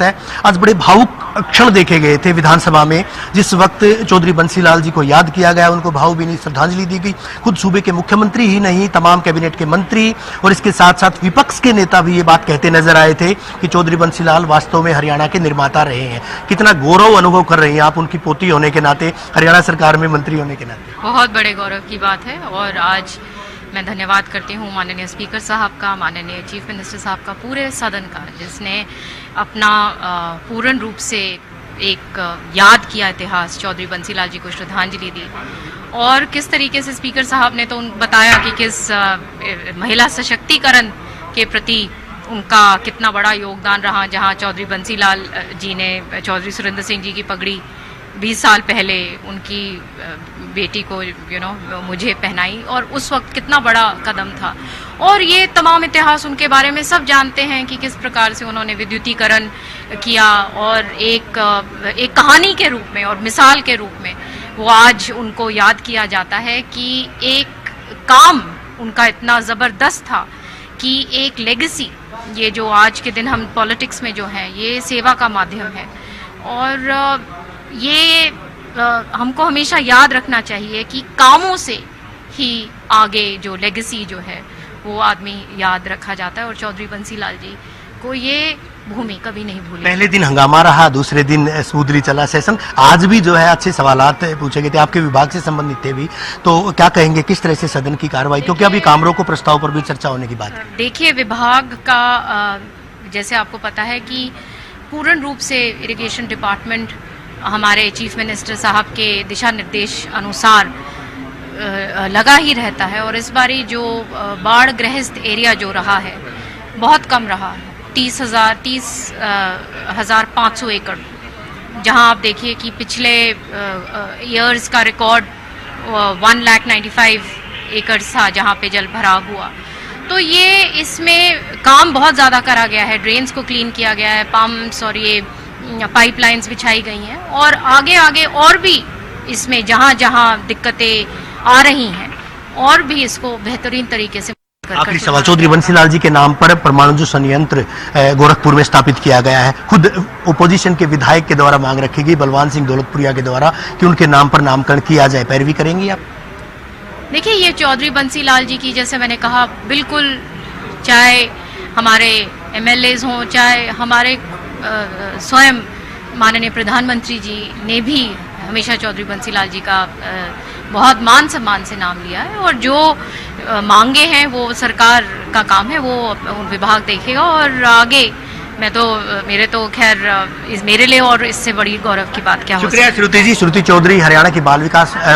व्यस्त है। आज बड़े भावुक क्षण देखे गए थे विधानसभा में, जिस वक्त चौधरी बंसीलाल जी को याद किया गया, उनको भावभीनी श्रद्धांजलि दी गई। खुद सूबे के मुख्यमंत्री ही नहीं, तमाम कैबिनेट के मंत्री और इसके साथ साथ विपक्ष के नेता भी ये बात कहते नजर आए थे कि चौधरी बंसीलाल वास्तव में हरियाणा के निर्माता रहे हैं। कितना गौरव अनुभव कर रही हैं आप उनकी पोती होने के नाते, हरियाणा सरकार में मंत्री होने के नाते? बहुत बड़े गौरव की बात है और आज मैं धन्यवाद करती हूँ माननीय स्पीकर साहब का, माननीय चीफ मिनिस्टर साहब का, पूरे सदन का, जिसने अपना पूर्ण रूप से एक याद किया इतिहास, चौधरी बंसीलाल जी को श्रद्धांजलि दी। और किस तरीके से स्पीकर साहब ने तो बताया कि किस महिला सशक्तिकरण के प्रति उनका कितना बड़ा योगदान रहा, जहाँ चौधरी बंसीलाल जी ने चौधरी सुरेंद्र सिंह जी की पगड़ी 20 साल पहले उनकी बेटी को मुझे पहनाई, और उस वक्त कितना बड़ा कदम था। और ये तमाम इतिहास उनके बारे में सब जानते हैं कि किस प्रकार से उन्होंने विद्युतीकरण किया, और एक कहानी के रूप में और मिसाल के रूप में वो आज उनको याद किया जाता है कि एक काम उनका इतना ज़बरदस्त था कि एक लेगेसी, ये जो आज के दिन हम पॉलिटिक्स में जो है, ये सेवा का माध्यम है। और ये हमको हमेशा याद रखना चाहिए कि कामों से ही आगे जो लेगेसी जो है वो आदमी याद रखा जाता है, और चौधरी बंसीलाल जी को ये भूमि कभी नहीं भूली। पहले दिन हंगामा रहा, दूसरे दिन स्मूथली चला सेशन। आज भी जो है अच्छे सवालात पूछे गए थे, आपके विभाग से संबंधित थे भी, तो क्या कहेंगे किस तरह से सदन की कार्रवाई, क्योंकि अभी कामरों को प्रस्ताव पर भी चर्चा होने की बात है? देखिए, विभाग का जैसे आपको पता है कि पूर्ण रूप से इरिगेशन डिपार्टमेंट हमारे चीफ मिनिस्टर साहब के दिशा निर्देश अनुसार लगा ही रहता है। और इस बारी जो बाढ़ ग्रस्त एरिया जो रहा है बहुत कम रहा है, 30,500 एकड़, जहां आप देखिए कि पिछले ईयर्स का रिकॉर्ड 1,95,000 एकड़ था जहां पे जल भराव हुआ। तो ये इसमें काम बहुत ज़्यादा करा गया है, ड्रेन्स को क्लीन किया गया है, पम्प्स और ये पाइपलाइंस बिछाई गई हैं, और आगे आगे और भी इसमें जहां जहां दिक्कतें आ रही हैं और भी इसको बेहतरीन तरीके से। आखिरी सवाल, चौधरी बंसीलाल जी के नाम पर परमाणु संयंत्र गोरखपुर में स्थापित किया गया है। खुद ओपोजिशन के विधायक के द्वारा मांग रखी गई, बलवान सिंह दौलतपुरिया के द्वारा, कि उनके नाम पर नामकरण किया जाए। पैरवी करेंगी आप? देखिए, ये चौधरी बंसीलाल जी की, जैसे मैंने कहा, बिल्कुल, चाहे हमारे MLAs हों, चाहे हमारे स्वयं माननीय प्रधानमंत्री जी ने भी हमेशा चौधरी बंसीलाल जी का बहुत मान सम्मान से नाम लिया है, और जो मांगे हैं वो सरकार का काम है, वो विभाग देखेगा। और आगे मैं तो मेरे लिए और इससे बड़ी गौरव की बात क्या हो। शुक्रिया श्रुति जी। श्रुति चौधरी हरियाणा की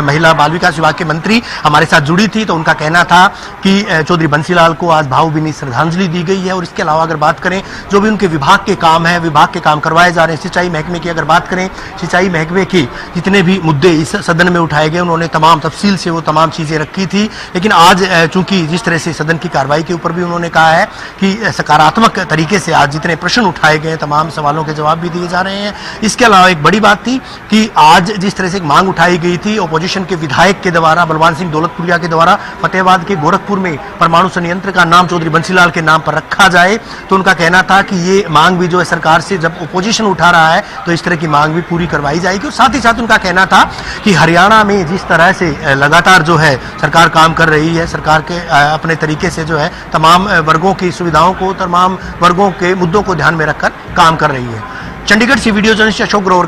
महिला बाल विकास विभाग के मंत्री हमारे साथ जुड़ी थी, तो उनका कहना था कि चौधरी बंसीलाल को आज भावभीनी श्रद्धांजलि दी गई है। और इसके अलावा अगर बात करें जो भी उनके विभाग के काम है, विभाग के काम करवाए जा रहे हैं, सिंचाई महकमे की अगर बात करें, सिंचाई महकमे के जितने भी मुद्दे इस सदन में उठाए गए, उन्होंने तमाम तफसील से वो तमाम चीजें रखी थी। लेकिन आज चूंकि जिस तरह से सदन की कार्रवाई के ऊपर भी उन्होंने कहा है कि सकारात्मक तरीके से आज जितने प्रश्न उठाए गए, तमाम सवालों के जवाब भी दिए जा रहे हैं। इसके अलावा एक बड़ी बात थी कि आज जिस तरह से एक मांग उठाई गई थी ओपोजिशन के विधायक के द्वारा, बलवान सिंह दौलतपुरिया के द्वारा, फतेहाबाद के गोरखपुर में परमाणु संयंत्र का नाम चौधरी बंसीलाल के नाम पर रखा जाए, तो उनका कहना था कि ये मांग भी जो है सरकार से, जब ओपोजिशन उठा रहा है तो इस तरह की मांग भी पूरी करवाई जाएगी। और साथ ही साथ उनका कहना था कि हरियाणा में जिस तरह से लगातार जो है सरकार काम कर रही है, सरकार के अपने तरीके से जो है तमाम वर्गों की सुविधाओं को, तमाम वर्गों के मुद्दों को ध्यान में रखकर काम कर रही है। चंडीगढ़ से वीडियो जर्नलिस्ट अशोक ग्रोवर